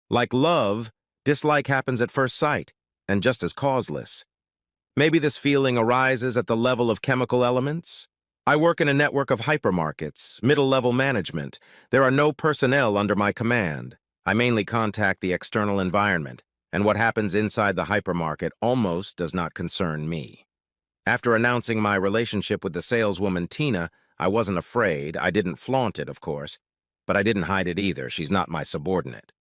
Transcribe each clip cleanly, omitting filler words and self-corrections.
Like love, dislike happens at first sight, and just as causeless. Maybe this feeling arises at the level of chemical elements? I work in a network of hypermarkets, middle-level management. There are no personnel under my command. I mainly contact the external environment, and what happens inside the hypermarket almost does not concern me. After announcing my relationship with the saleswoman Tina, I wasn't afraid. I didn't flaunt it, of course, but I didn't hide it either. She's not my subordinate.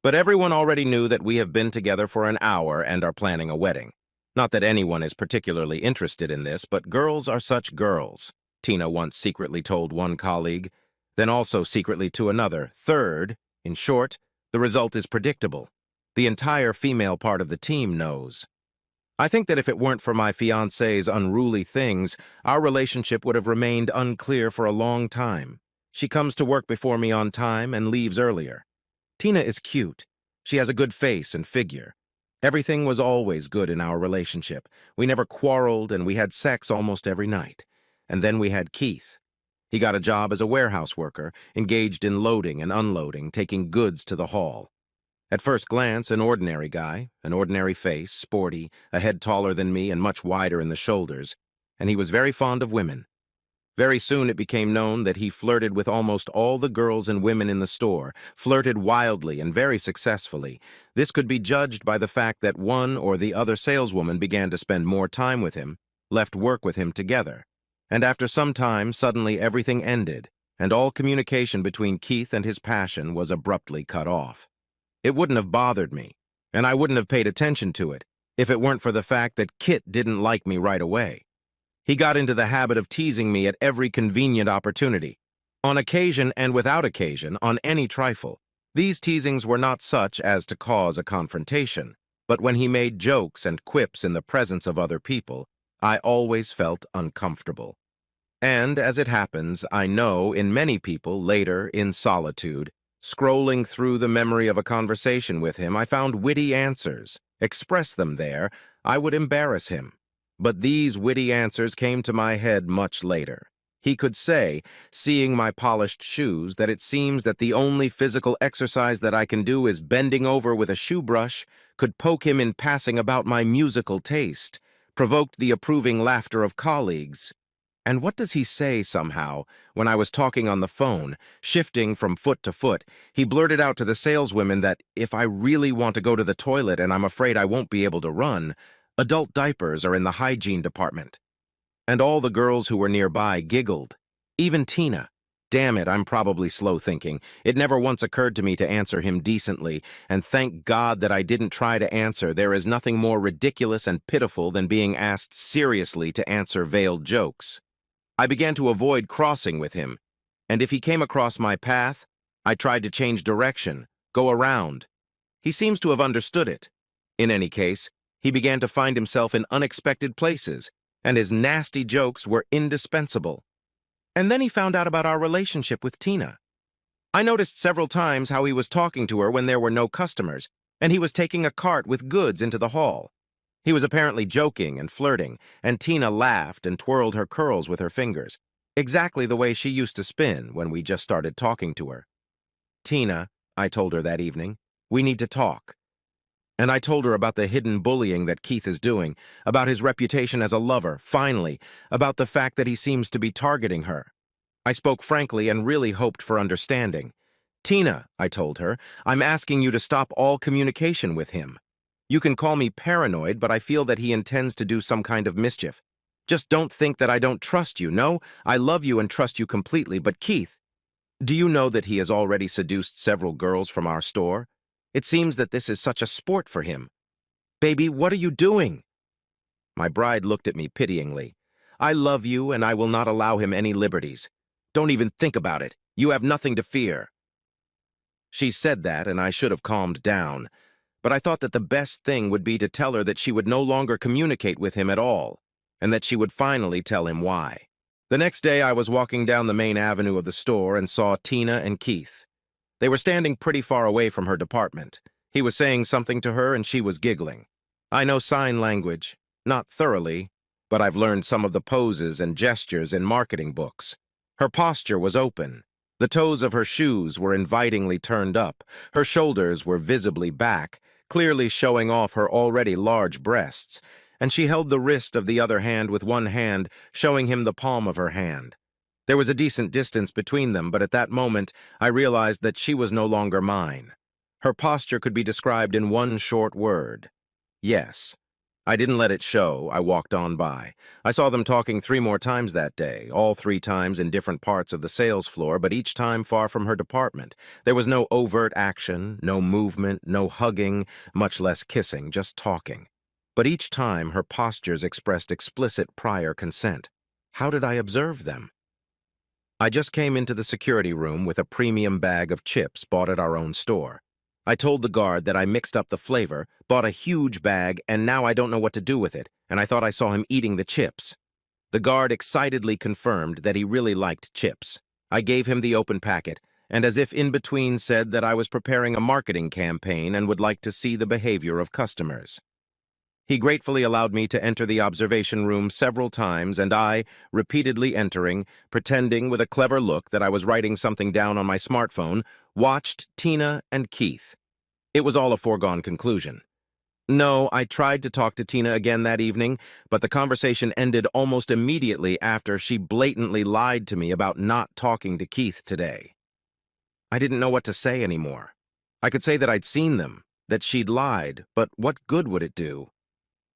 But everyone already knew that we have been together for an hour and are planning a wedding. Not that anyone is particularly interested in this, but girls are such girls, Tina once secretly told one colleague, then also secretly to another. Third, in short, the result is predictable. The entire female part of the team knows. I think that if it weren't for my fiancée's unruly things, our relationship would have remained unclear for a long time. She comes to work before me on time and leaves earlier. Tina is cute. She has a good face and figure. Everything was always good in our relationship. We never quarreled, and we had sex almost every night. And then we had Keith. He got a job as a warehouse worker, engaged in loading and unloading, taking goods to the hall. At first glance, an ordinary guy, an ordinary face, sporty, a head taller than me and much wider in the shoulders, and he was very fond of women. Very soon it became known that he flirted with almost all the girls and women in the store, flirted wildly and very successfully. This could be judged by the fact that one or the other saleswoman began to spend more time with him, left work with him together. And after some time, suddenly everything ended, and all communication between Keith and his passion was abruptly cut off. It wouldn't have bothered me, and I wouldn't have paid attention to it, if it weren't for the fact that Kit didn't like me right away. He got into the habit of teasing me at every convenient opportunity. On occasion and without occasion, on any trifle. These teasings were not such as to cause a confrontation, but when he made jokes and quips in the presence of other people, I always felt uncomfortable. And, as it happens, I know in many people later, in solitude, scrolling through the memory of a conversation with him, I found witty answers. Express them there, I would embarrass him. But these witty answers came to my head much later. He could say, seeing my polished shoes, that it seems that the only physical exercise that I can do is bending over with a shoe brush, could poke him in passing about my musical taste, provoked the approving laughter of colleagues. And what does he say somehow, when I was talking on the phone, shifting from foot to foot, he blurted out to the saleswomen that if I really want to go to the toilet and I'm afraid I won't be able to run, adult diapers are in the hygiene department. And all the girls who were nearby giggled. Even Tina. Damn it, I'm probably slow thinking. It never once occurred to me to answer him decently, and thank God that I didn't try to answer. There is nothing more ridiculous and pitiful than being asked seriously to answer veiled jokes. I began to avoid crossing with him, and if he came across my path, I tried to change direction, go around. He seems to have understood it. In any case, he began to find himself in unexpected places, and his nasty jokes were indispensable. And then he found out about our relationship with Tina. I noticed several times how he was talking to her when there were no customers, and he was taking a cart with goods into the hall. He was apparently joking and flirting, and Tina laughed and twirled her curls with her fingers, exactly the way she used to spin when we just started talking to her. Tina, I told her that evening, we need to talk. And I told her about the hidden bullying that Keith is doing, about his reputation as a lover, finally, about the fact that he seems to be targeting her. I spoke frankly and really hoped for understanding. Tina, I told her, I'm asking you to stop all communication with him. You can call me paranoid, but I feel that he intends to do some kind of mischief. Just don't think that I don't trust you. No, I love you and trust you completely, but Keith, do you know that he has already seduced several girls from our store? It seems that this is such a sport for him. Baby, what are you doing? My bride looked at me pityingly. I love you, and I will not allow him any liberties. Don't even think about it. You have nothing to fear. She said that, and I should have calmed down, but I thought that the best thing would be to tell her that she would no longer communicate with him at all, and that she would finally tell him why. The next day I was walking down the main avenue of the store and saw Tina and Keith. They were standing pretty far away from her department. He was saying something to her and she was giggling. I know sign language, not thoroughly, but I've learned some of the poses and gestures in marketing books. Her posture was open, The toes of her shoes were invitingly turned up, her shoulders were visibly back, clearly showing off her already large breasts, and she held the wrist of the other hand with one hand, showing him the palm of her hand. There was a decent distance between them, but at that moment I realized that she was no longer mine. Her posture could be described in one short word. Yes. I didn't let it show. I walked on by. I saw them talking 3 more times that day, all 3 times in different parts of the sales floor, but each time far from her department. There was no overt action, no movement, no hugging, much less kissing, just talking. But each time her postures expressed explicit prior consent. How did I observe them? I just came into the security room with a premium bag of chips bought at our own store. I told the guard that I mixed up the flavor, bought a huge bag, and now I don't know what to do with it, and I thought I saw him eating the chips. The guard excitedly confirmed that he really liked chips. I gave him the open packet, and as if in between said that I was preparing a marketing campaign and would like to see the behavior of customers. He gratefully allowed me to enter the observation room several times, and I, repeatedly entering, pretending with a clever look that I was writing something down on my smartphone, watched Tina and Keith. It was all a foregone conclusion. No, I tried to talk to Tina again that evening, but the conversation ended almost immediately after she blatantly lied to me about not talking to Keith today. I didn't know what to say anymore. I could say that I'd seen them, that she'd lied, but what good would it do?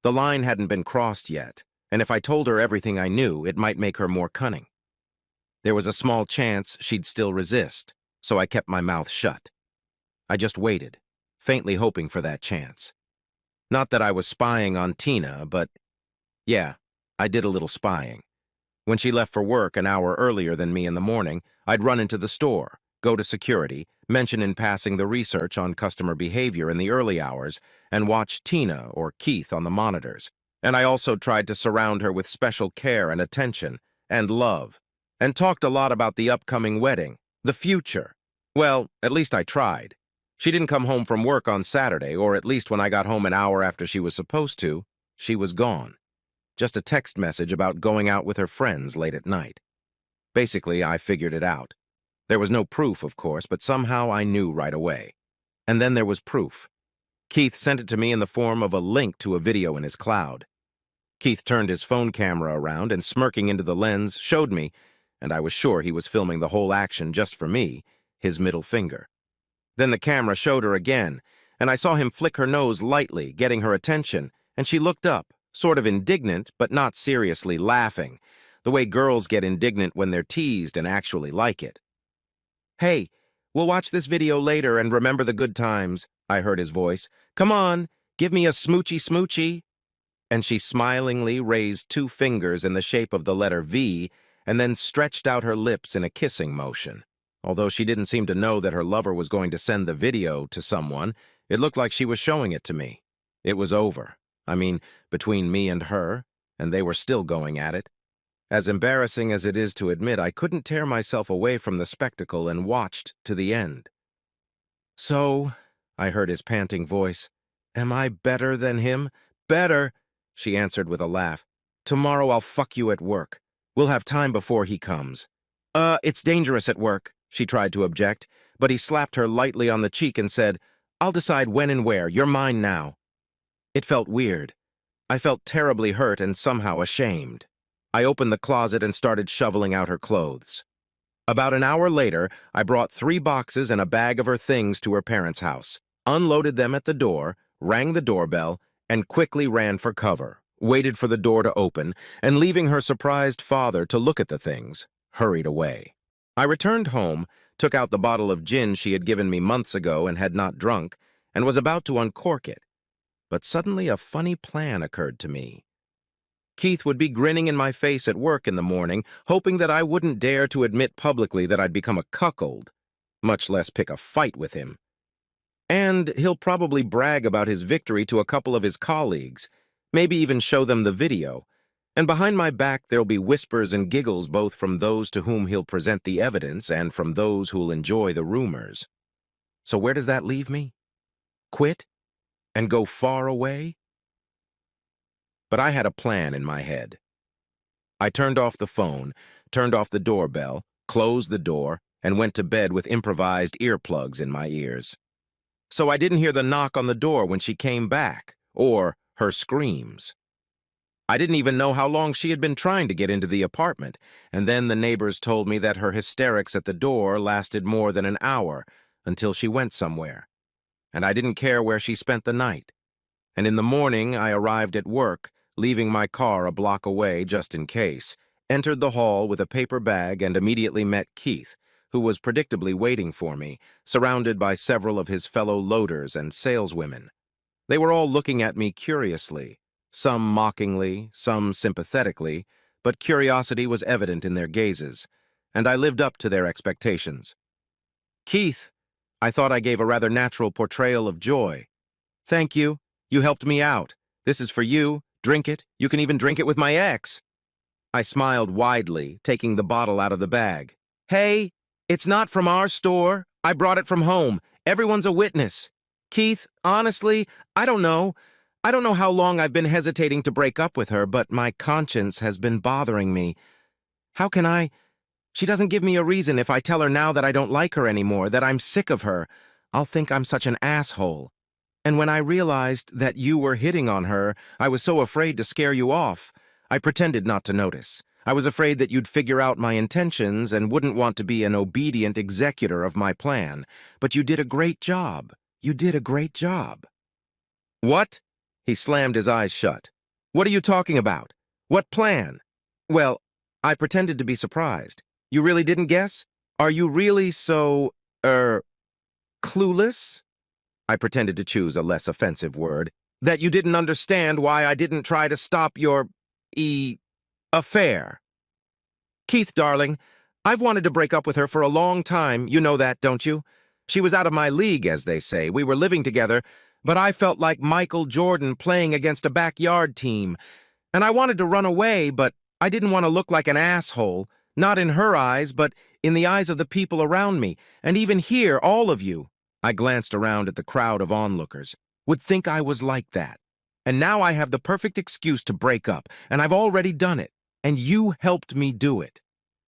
The line hadn't been crossed yet, and if I told her everything I knew, it might make her more cunning. There was a small chance she'd still resist, so I kept my mouth shut. I just waited, faintly hoping for that chance. Not that I was spying on Tina, but yeah, I did a little spying. When she left for work an hour earlier than me in the morning, I'd run into the store, go to security, mention in passing the research on customer behavior in the early hours, and watch Tina or Keith on the monitors. And I also tried to surround her with special care and attention, and love, and talked a lot about the upcoming wedding, the future. Well, at least I tried. She didn't come home from work on Saturday, or at least when I got home an hour after she was supposed to, she was gone. Just a text message about going out with her friends late at night. Basically, I figured it out. There was no proof, of course, but somehow I knew right away. And then there was proof. Keith sent it to me in the form of a link to a video in his cloud. Keith turned his phone camera around and, smirking into the lens, showed me, and I was sure he was filming the whole action just for me, his middle finger. Then the camera showed her again, and I saw him flick her nose lightly, getting her attention, and she looked up, sort of indignant, but not seriously laughing, the way girls get indignant when they're teased and actually like it. "Hey, we'll watch this video later and remember the good times," I heard his voice. "Come on, give me a smoochy smoochy." And she smilingly raised 2 fingers in the shape of the letter V and then stretched out her lips in a kissing motion. Although she didn't seem to know that her lover was going to send the video to someone, it looked like she was showing it to me. It was over. I mean, between me and her, and they were still going at it. As embarrassing as it is to admit, I couldn't tear myself away from the spectacle and watched to the end. "So," I heard his panting voice, "am I better than him?" "Better," she answered with a laugh. "Tomorrow I'll fuck you at work. We'll have time before he comes." It's dangerous at work," she tried to object, but he slapped her lightly on the cheek and said, "I'll decide when and where. You're mine now." It felt weird. I felt terribly hurt and somehow ashamed. I opened the closet and started shoveling out her clothes. About an hour later, I brought 3 boxes and a bag of her things to her parents' house, unloaded them at the door, rang the doorbell, and quickly ran for cover, waited for the door to open, and leaving her surprised father to look at the things, hurried away. I returned home, took out the bottle of gin she had given me months ago and had not drunk, and was about to uncork it. But suddenly a funny plan occurred to me. Keith would be grinning in my face at work in the morning, hoping that I wouldn't dare to admit publicly that I'd become a cuckold, much less pick a fight with him. And he'll probably brag about his victory to a couple of his colleagues, maybe even show them the video. And behind my back there'll be whispers and giggles both from those to whom he'll present the evidence and from those who'll enjoy the rumors. So where does that leave me? Quit? And go far away? But I had a plan in my head. I turned off the phone, turned off the doorbell, closed the door, and went to bed with improvised earplugs in my ears. So I didn't hear the knock on the door when she came back, or her screams. I didn't even know how long she had been trying to get into the apartment, and then the neighbors told me that her hysterics at the door lasted more than an hour until she went somewhere. And I didn't care where she spent the night. And in the morning, I arrived at work, leaving my car a block away just in case, entered the hall with a paper bag and immediately met Keith, who was predictably waiting for me, surrounded by several of his fellow loaders and saleswomen. They were all looking at me curiously, some mockingly, some sympathetically, but curiosity was evident in their gazes, and I lived up to their expectations. "Keith," I thought I gave a rather natural portrayal of joy. "Thank you. You helped me out. This is for you. Drink it. You can even drink it with my ex." I smiled widely, taking the bottle out of the bag. "Hey, it's not from our store. I brought it from home. Everyone's a witness. Keith, honestly, I don't know. I don't know how long I've been hesitating to break up with her, but my conscience has been bothering me. How can I? She doesn't give me a reason. If I tell her now that I don't like her anymore, that I'm sick of her, I'll think I'm such an asshole. And when I realized that you were hitting on her, I was so afraid to scare you off. I pretended not to notice. I was afraid that you'd figure out my intentions and wouldn't want to be an obedient executor of my plan. But you did a great job. You did a great job." "What?" He slammed his eyes shut. "What are you talking about? What plan?" "Well, I pretended to be surprised. You really didn't guess? Are you really so, clueless?" I pretended to choose a less offensive word. "That you didn't understand why I didn't try to stop your, affair." "Keith, darling, I've wanted to break up with her for a long time. You know that, don't you? She was out of my league, as they say. We were living together, but I felt like Michael Jordan playing against a backyard team. And I wanted to run away, but I didn't want to look like an asshole, not in her eyes, but in the eyes of the people around me. And even here, all of you," I glanced around at the crowd of onlookers, "would think I was like that. And now I have the perfect excuse to break up, and I've already done it. And you helped me do it."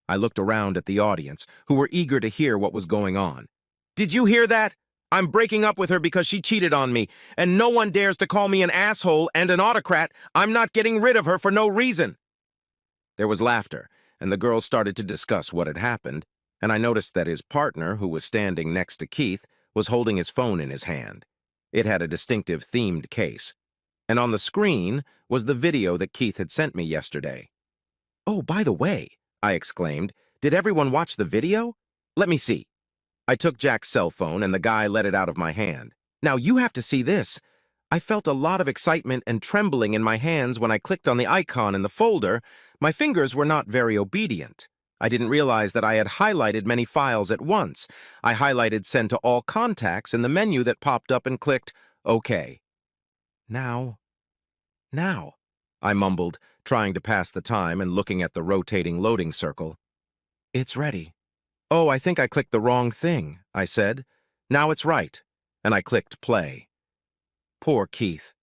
I looked around at the audience, who were eager to hear what was going on. "Did you hear that? I'm breaking up with her because she cheated on me, and no one dares to call me an asshole and an autocrat. I'm not getting rid of her for no reason." There was laughter, and the girls started to discuss what had happened, and I noticed that his partner, who was standing next to Keith, was holding his phone in his hand. It had a distinctive themed case, and on the screen was the video that Keith had sent me yesterday. "Oh, by the way," I exclaimed, "did everyone watch the video? Let me see." I took Jack's cell phone, and the guy let it out of my hand. "Now you have to see this." I felt a lot of excitement and trembling in my hands when I clicked on the icon in the folder. My fingers were not very obedient. I didn't realize that I had highlighted many files at once. I highlighted Send to All Contacts in the menu that popped up and clicked OK. Now, I mumbled, trying to pass the time and looking at the rotating loading circle. "It's ready." "Oh, I think I clicked the wrong thing," I said. "Now it's right." And I clicked play. Poor Keith.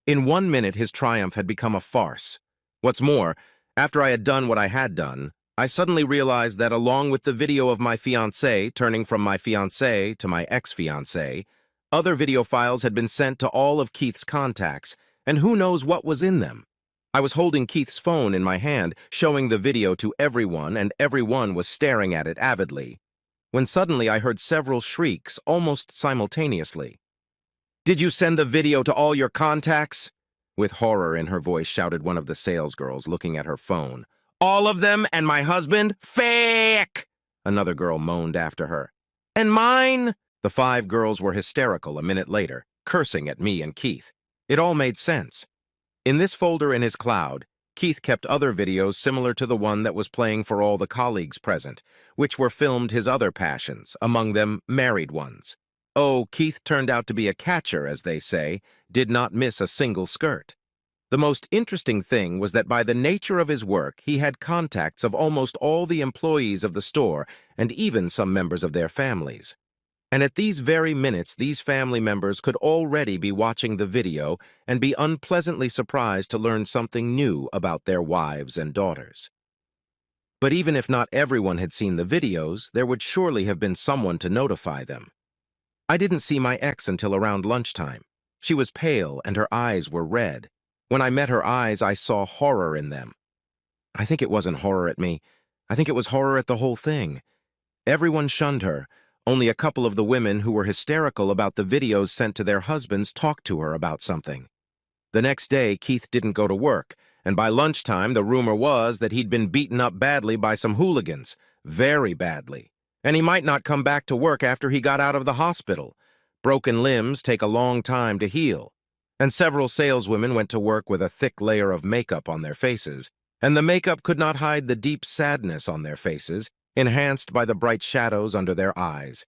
In 1 minute, his triumph had become a farce. What's more, after I had done what I had done, I suddenly realized that along with the video of my fiancée turning from my fiancée to my ex-fiancée, other video files had been sent to all of Keith's contacts, and who knows what was in them. I was holding Keith's phone in my hand, showing the video to everyone, and everyone was staring at it avidly, when suddenly I heard several shrieks almost simultaneously. "Did you send the video to all your contacts?" With horror in her voice, shouted one of the salesgirls, looking at her phone. "All of them and my husband? Fake!" Another girl moaned after her. "And mine?" The 5 girls were hysterical a minute later, cursing at me and Keith. It all made sense. In this folder in his cloud, Keith kept other videos similar to the one that was playing for all the colleagues present, which were filmed his other passions, among them married ones. Oh, Keith turned out to be a catcher, as they say, did not miss a single skirt. The most interesting thing was that by the nature of his work, he had contacts of almost all the employees of the store and even some members of their families. And at these very minutes, these family members could already be watching the video and be unpleasantly surprised to learn something new about their wives and daughters. But even if not everyone had seen the videos, there would surely have been someone to notify them. I didn't see my ex until around lunchtime. She was pale and her eyes were red. When I met her eyes, I saw horror in them. I think it wasn't horror at me. I think it was horror at the whole thing. Everyone shunned her. Only a couple of the women who were hysterical about the videos sent to their husbands talked to her about something. The next day, Keith didn't go to work, and by lunchtime, the rumor was that he'd been beaten up badly by some hooligans, very badly, and he might not come back to work after he got out of the hospital. Broken limbs take a long time to heal, and several saleswomen went to work with a thick layer of makeup on their faces, and the makeup could not hide the deep sadness on their faces, enhanced by the bright shadows under their eyes.